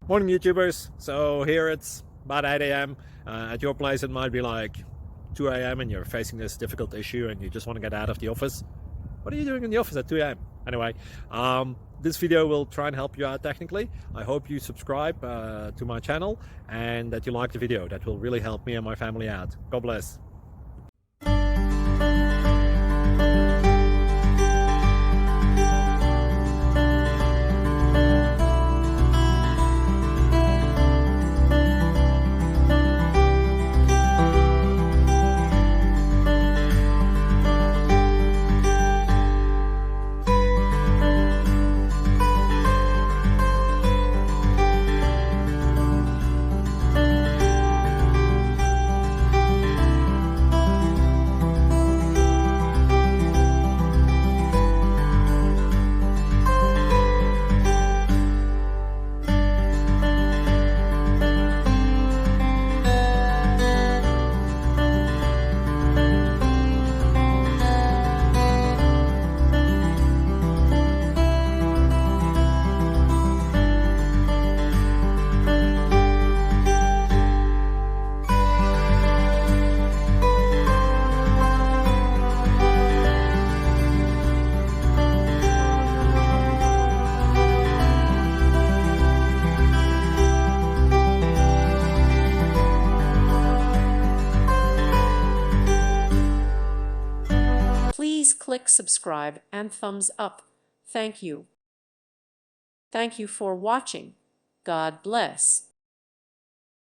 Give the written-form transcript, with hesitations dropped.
Morning YouTubers. So here it's about 8 a.m. At your place it might be like 2 a.m. and you're facing this difficult issue and you just want to get out of the office. What are you doing in the office at 2 a.m.? Anyway, this video will try and help you out technically. I hope you subscribe to my channel and that you like the video. That will really help me and my family out. God bless. Please click subscribe and thumbs up. Thank you. Thank you for watching. God bless.